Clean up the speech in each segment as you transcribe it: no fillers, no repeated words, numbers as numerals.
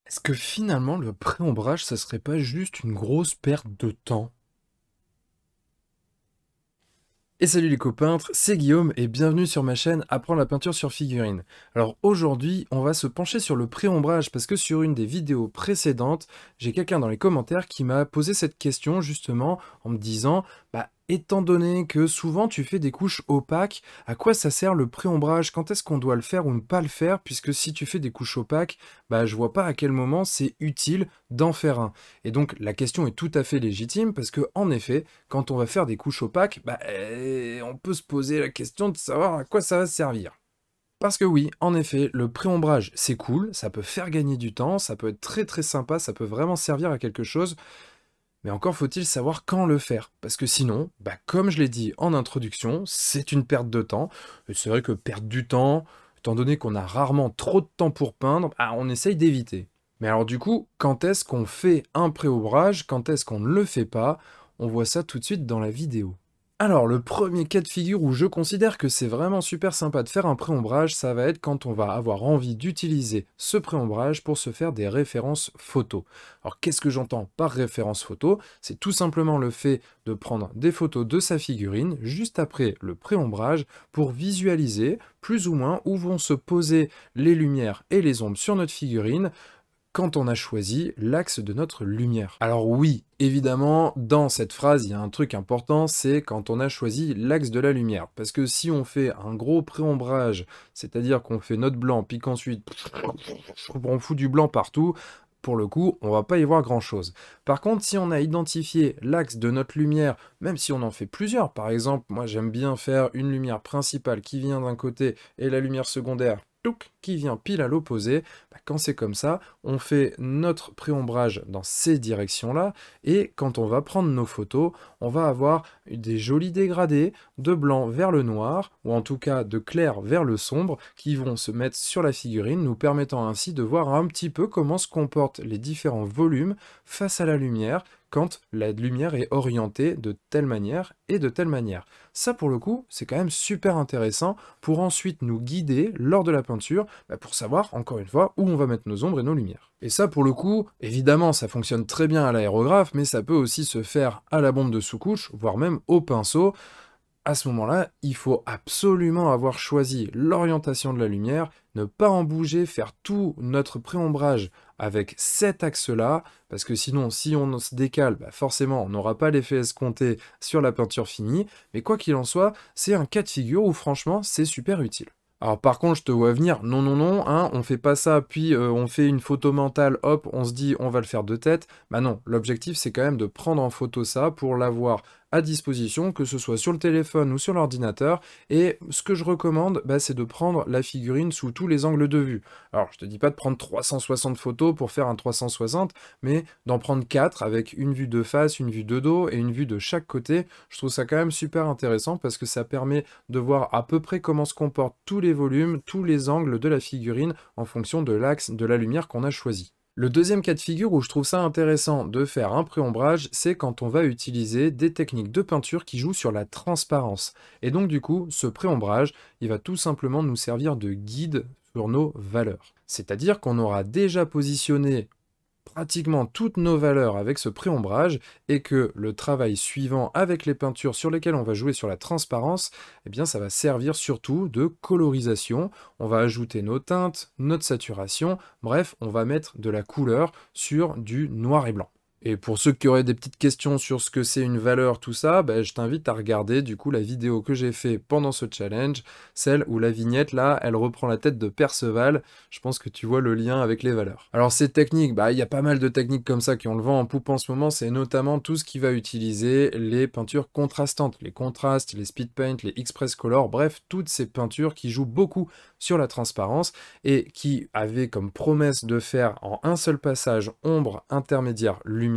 Est-ce que finalement le pré-ombrage, ça serait pas juste une grosse perte de temps? Et salut les copeintres, c'est Guillaume et bienvenue sur ma chaîne Apprendre la peinture sur figurine. Alors aujourd'hui, on va se pencher sur le pré-ombrage parce que sur une des vidéos précédentes, j'ai quelqu'un dans les commentaires qui m'a posé cette question justement en me disant étant donné que souvent tu fais des couches opaques, à quoi ça sert le pré-ombrage? Quand est-ce qu'on doit le faire ou ne pas le faire? Puisque si tu fais des couches opaques, je vois pas à quel moment c'est utile d'en faire un. Et donc la question est tout à fait légitime parce que en effet, quand on va faire des couches opaques, on peut se poser la question de savoir à quoi ça va servir. Parce que oui, en effet, le pré-ombrage, c'est cool, ça peut faire gagner du temps, ça peut être très très sympa, ça peut vraiment servir à quelque chose, mais encore faut-il savoir quand le faire. Parce que sinon, comme je l'ai dit en introduction, c'est une perte de temps. Et c'est vrai que perdre du temps, étant donné qu'on a rarement trop de temps pour peindre, on essaye d'éviter. Mais alors du coup, quand est-ce qu'on fait un pré-ombrage? Quand est-ce qu'on ne le fait pas? On voit ça tout de suite dans la vidéo. Alors, le premier cas de figure où je considère que c'est vraiment super sympa de faire un pré-ombrage, ça va être quand on va avoir envie d'utiliser ce pré-ombrage pour se faire des références photos. Alors, qu'est-ce que j'entends par référence photo? C'est tout simplement le fait de prendre des photos de sa figurine juste après le pré-ombrage pour visualiser plus ou moins où vont se poser les lumières et les ombres sur notre figurine quand on a choisi l'axe de notre lumière. Alors oui, évidemment, dans cette phrase, il y a un truc important, c'est quand on a choisi l'axe de la lumière. Parce que si on fait un gros pré-ombrage, c'est-à-dire qu'on fait notre blanc, puis qu'ensuite on fout du blanc partout, pour le coup, on va pas y voir grand-chose. Par contre, si on a identifié l'axe de notre lumière, même si on en fait plusieurs, par exemple, moi j'aime bien faire une lumière principale qui vient d'un côté et la lumière secondaire qui vient pile à l'opposé, quand c'est comme ça, on fait notre pré-ombrage dans ces directions-là, et quand on va prendre nos photos, on va avoir des jolis dégradés de blanc vers le noir, ou en tout cas de clair vers le sombre, qui vont se mettre sur la figurine, nous permettant ainsi de voir un petit peu comment se comportent les différents volumes face à la lumière, quand la lumière est orientée de telle manière et de telle manière. Ça, pour le coup, c'est quand même super intéressant pour ensuite nous guider lors de la peinture, pour savoir, encore une fois, où on va mettre nos ombres et nos lumières. Et ça, pour le coup, évidemment, ça fonctionne très bien à l'aérographe, mais ça peut aussi se faire à la bombe de sous-couche, voire même au pinceau. À ce moment-là, il faut absolument avoir choisi l'orientation de la lumière, ne pas en bouger, faire tout notre pré-ombrage avec cet axe-là, parce que sinon, si on se décale, forcément, on n'aura pas l'effet escompté sur la peinture finie, mais quoi qu'il en soit, c'est un cas de figure où franchement, c'est super utile. Alors par contre, je te vois venir, non, non, non, hein, on fait pas ça, puis on fait une photo mentale, hop, on se dit on va le faire de tête. Bah non, l'objectif c'est quand même de prendre en photo ça pour l'avoir à disposition, que ce soit sur le téléphone ou sur l'ordinateur. Et ce que je recommande, c'est de prendre la figurine sous tous les angles de vue. Alors je te dis pas de prendre 360 photos pour faire un 360, mais d'en prendre 4 avec une vue de face, une vue de dos et une vue de chaque côté. Je trouve ça quand même super intéressant parce que ça permet de voir à peu près comment se comportent tous les volumes, tous les angles de la figurine en fonction de l'axe de la lumière qu'on a choisi. Le deuxième cas de figure où je trouve ça intéressant de faire un pré-ombrage, c'est quand on va utiliser des techniques de peinture qui jouent sur la transparence. Et donc du coup, ce pré-ombrage, il va tout simplement nous servir de guide sur nos valeurs. C'est-à-dire qu'on aura déjà positionné pratiquement toutes nos valeurs avec ce pré-ombrage et que le travail suivant avec les peintures sur lesquelles on va jouer sur la transparence, eh bien ça va servir surtout de colorisation. On va ajouter nos teintes, notre saturation, bref, on va mettre de la couleur sur du noir et blanc. Et pour ceux qui auraient des petites questions sur ce que c'est une valeur, tout ça, je t'invite à regarder du coup la vidéo que j'ai fait pendant ce challenge, celle où la vignette là, elle reprend la tête de Perceval. Je pense que tu vois le lien avec les valeurs. Alors ces techniques, il y a pas mal de techniques comme ça qui ont le vent en poupe en ce moment, c'est notamment tout ce qui va utiliser les peintures contrastantes, les contrastes, les speed paint, les express color, bref, toutes ces peintures qui jouent beaucoup sur la transparence et qui avaient comme promesse de faire en un seul passage ombre, intermédiaire, lumière.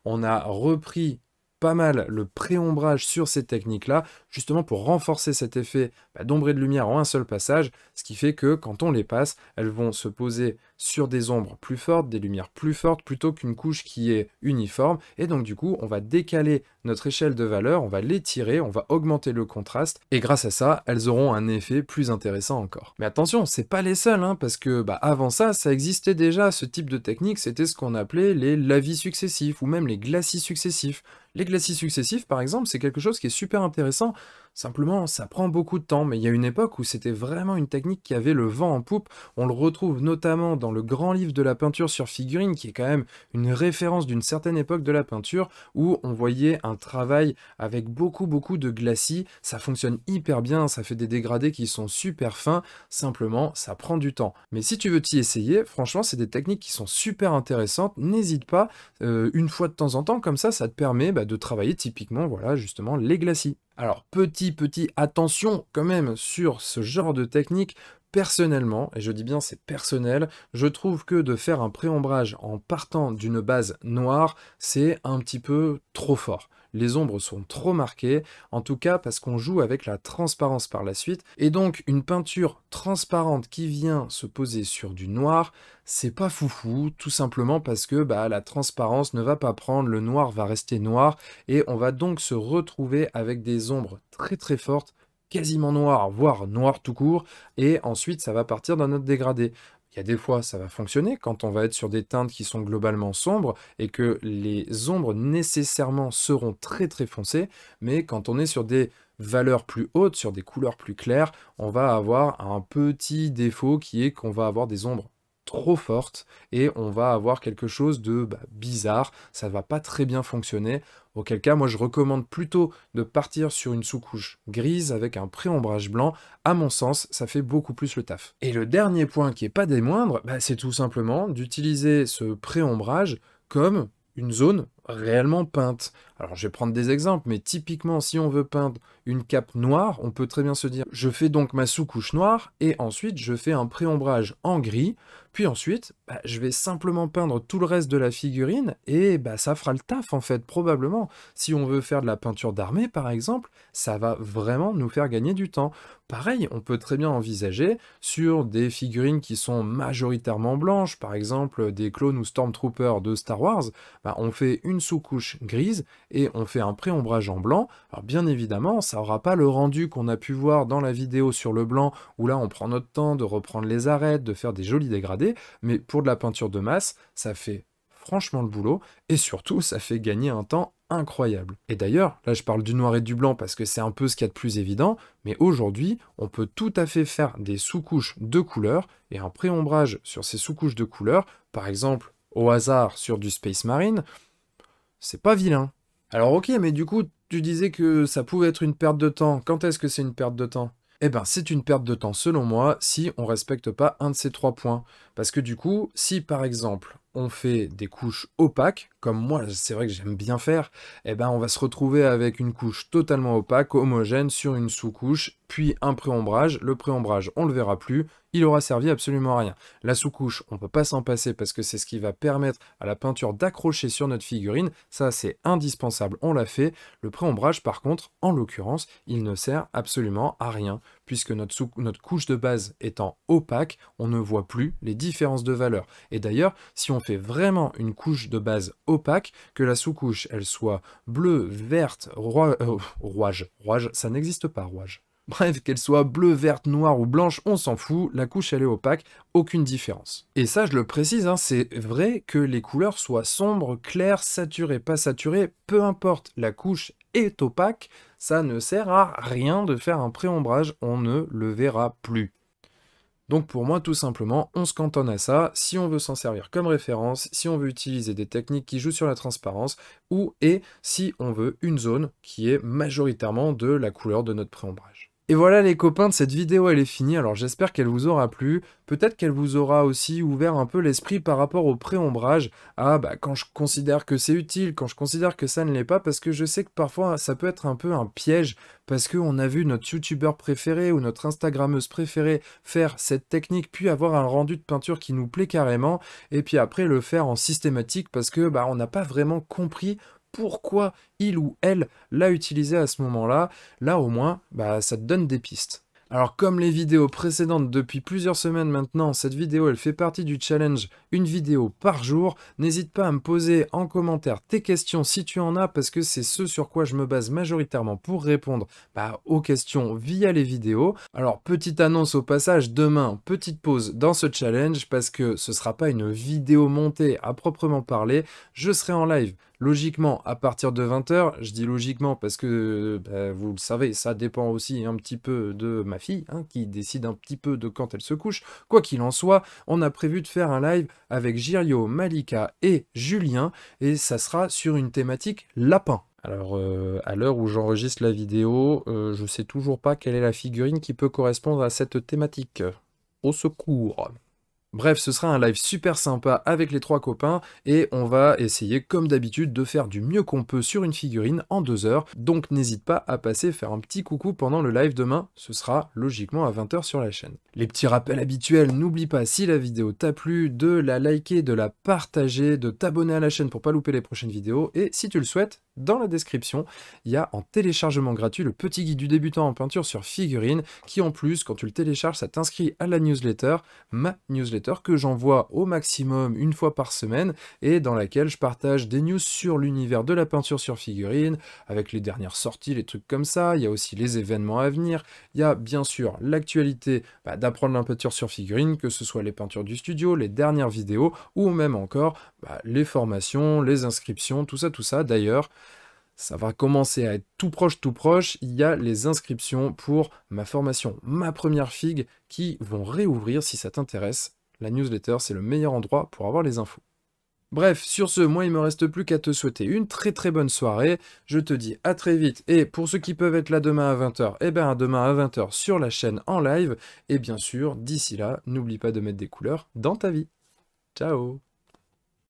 On a repris pas mal le pré-ombrage sur ces techniques-là, justement pour renforcer cet effet d'ombre et de lumière en un seul passage, ce qui fait que quand on les passe, elles vont se poser sur des ombres plus fortes, des lumières plus fortes, plutôt qu'une couche qui est uniforme, et donc du coup, on va décaler notre échelle de valeur, on va l'étirer, on va augmenter le contraste, et grâce à ça, elles auront un effet plus intéressant encore. Mais attention, c'est pas les seuls, hein, parce que avant ça existait déjà, ce type de technique, c'était ce qu'on appelait les lavis successifs, ou même les glacis successifs. Les glacis successifs, par exemple, c'est quelque chose qui est super intéressant. Simplement, ça prend beaucoup de temps, mais il y a une époque où c'était vraiment une technique qui avait le vent en poupe. On le retrouve notamment dans le grand livre de la peinture sur figurine, qui est quand même une référence d'une certaine époque de la peinture, où on voyait un travail avec beaucoup de glacis. Ça fonctionne hyper bien, ça fait des dégradés qui sont super fins. Simplement, ça prend du temps. Mais si tu veux t'y essayer, franchement, c'est des techniques qui sont super intéressantes. N'hésite pas, une fois de temps en temps, comme ça te permet de travailler typiquement, voilà, justement, les glacis. Alors, petit attention quand même sur ce genre de technique. Personnellement, et je dis bien c'est personnel, je trouve que de faire un pré-ombrage en partant d'une base noire, c'est un petit peu trop fort. Les ombres sont trop marquées, en tout cas parce qu'on joue avec la transparence par la suite, et donc une peinture transparente qui vient se poser sur du noir, c'est pas foufou, tout simplement parce que la transparence ne va pas prendre, le noir va rester noir, et on va donc se retrouver avec des ombres très fortes, quasiment noir, voire noir tout court, et ensuite ça va partir dans notre dégradé. Il y a des fois ça va fonctionner quand on va être sur des teintes qui sont globalement sombres et que les ombres nécessairement seront très foncées, mais quand on est sur des valeurs plus hautes, sur des couleurs plus claires, on va avoir un petit défaut qui est qu'on va avoir des ombres trop fortes et on va avoir quelque chose de bizarre, ça va pas très bien fonctionner, auquel cas moi je recommande plutôt de partir sur une sous-couche grise avec un pré-ombrage blanc, à mon sens ça fait beaucoup plus le taf. Et le dernier point qui est pas des moindres, c'est tout simplement d'utiliser ce pré-ombrage comme une zone réellement peinte. Alors je vais prendre des exemples, mais typiquement si on veut peindre une cape noire, on peut très bien se dire je fais donc ma sous-couche noire et ensuite je fais un pré-ombrage en gris, puis ensuite je vais simplement peindre tout le reste de la figurine et ça fera le taf en fait probablement. Si on veut faire de la peinture d'armée par exemple, ça va vraiment nous faire gagner du temps. Pareil, on peut très bien envisager sur des figurines qui sont majoritairement blanches, par exemple des clones ou Stormtroopers de Star Wars, on fait une sous-couche grise et on fait un pré-ombrage en blanc. Alors bien évidemment, ça n'aura pas le rendu qu'on a pu voir dans la vidéo sur le blanc, où là on prend notre temps de reprendre les arêtes, de faire des jolis dégradés, mais pour de la peinture de masse, ça fait franchement le boulot, et surtout ça fait gagner un temps incroyable. Et d'ailleurs, là je parle du noir et du blanc parce que c'est un peu ce qu'il y a de plus évident, mais aujourd'hui, on peut tout à fait faire des sous-couches de couleurs et un pré-ombrage sur ces sous-couches de couleurs, par exemple au hasard sur du Space Marine, c'est pas vilain. Alors ok, mais du coup, tu disais que ça pouvait être une perte de temps. Quand est-ce que c'est une perte de temps? Eh ben, c'est une perte de temps selon moi si on respecte pas un de ces 3 points. Parce que du coup, si par exemple on fait des couches opaques, comme moi c'est vrai que j'aime bien faire, eh ben on va se retrouver avec une couche totalement opaque, homogène sur une sous-couche, puis un pré-ombrage. Le pré-ombrage, on le verra plus, il aura servi absolument à rien. La sous-couche, on peut pas s'en passer parce que c'est ce qui va permettre à la peinture d'accrocher sur notre figurine, ça c'est indispensable, on l'a fait. Le pré-ombrage par contre, en l'occurrence, il ne sert absolument à rien, puisque notre couche de base étant opaque, on ne voit plus les différences de valeur. Et d'ailleurs, si on fait vraiment une couche de base opaque, que la sous-couche elle soit bleue, verte, rouge, ça n'existe pas, rouge. Bref, qu'elle soit bleue, verte, noire ou blanche, on s'en fout, la couche elle est opaque, aucune différence. Et ça je le précise, c'est vrai que les couleurs soient sombres, claires, saturées, pas saturées, peu importe, la couche est opaque, ça ne sert à rien de faire un pré-ombrage, on ne le verra plus. Donc pour moi, tout simplement, on se cantonne à ça, si on veut s'en servir comme référence, si on veut utiliser des techniques qui jouent sur la transparence, et si on veut une zone qui est majoritairement de la couleur de notre pré-ombrage. Et voilà les copains, cette vidéo elle est finie, alors j'espère qu'elle vous aura plu, peut-être qu'elle vous aura aussi ouvert un peu l'esprit par rapport au pré-ombrage, quand je considère que c'est utile, quand je considère que ça ne l'est pas, parce que je sais que parfois ça peut être un peu un piège, parce qu'on a vu notre youtubeur préféré ou notre instagrammeuse préférée faire cette technique, puis avoir un rendu de peinture qui nous plaît carrément, et puis après le faire en systématique, parce que on n'a pas vraiment compris pourquoi il ou elle l'a utilisé à ce moment-là. Là au moins, ça te donne des pistes. Alors comme les vidéos précédentes depuis plusieurs semaines maintenant, cette vidéo elle fait partie du challenge une vidéo par jour. N'hésite pas à me poser en commentaire tes questions si tu en as parce que c'est ce sur quoi je me base majoritairement pour répondre aux questions via les vidéos. Alors petite annonce au passage, demain petite pause dans ce challenge parce que ce sera pas une vidéo montée à proprement parler, je serai en live. Logiquement, à partir de 20 h, je dis logiquement parce que, vous le savez, ça dépend aussi un petit peu de ma fille, hein, qui décide un petit peu de quand elle se couche. Quoi qu'il en soit, on a prévu de faire un live avec Girio, Malika et Julien, et ça sera sur une thématique lapin. Alors, à l'heure où j'enregistre la vidéo, je sais toujours pas quelle est la figurine qui peut correspondre à cette thématique. Au secours! Bref, ce sera un live super sympa avec les 3 copains et on va essayer comme d'habitude de faire du mieux qu'on peut sur une figurine en 2 heures. Donc n'hésite pas à passer faire un petit coucou pendant le live demain, ce sera logiquement à 20 h sur la chaîne. Les petits rappels habituels, n'oublie pas si la vidéo t'a plu de la liker, de la partager, de t'abonner à la chaîne pour pas louper les prochaines vidéos et si tu le souhaites, dans la description, il y a en téléchargement gratuit le petit guide du débutant en peinture sur figurine qui en plus, quand tu le télécharges, ça t'inscrit à la newsletter, ma newsletter que j'envoie au maximum une fois par semaine et dans laquelle je partage des news sur l'univers de la peinture sur figurine, avec les dernières sorties, les trucs comme ça, il y a aussi les événements à venir, il y a bien sûr l'actualité d'apprendre la peinture sur figurine, que ce soit les peintures du studio, les dernières vidéos, ou même encore les formations, les inscriptions, tout ça. D'ailleurs, ça va commencer à être tout proche, il y a les inscriptions pour ma formation, ma première figue, qui vont réouvrir si ça t'intéresse. La newsletter, c'est le meilleur endroit pour avoir les infos. Bref, sur ce, moi il me reste plus qu'à te souhaiter une très bonne soirée, je te dis à très vite, et pour ceux qui peuvent être là demain à 20 h, eh bien à demain à 20 h sur la chaîne en live, et bien sûr, d'ici là, n'oublie pas de mettre des couleurs dans ta vie. Ciao!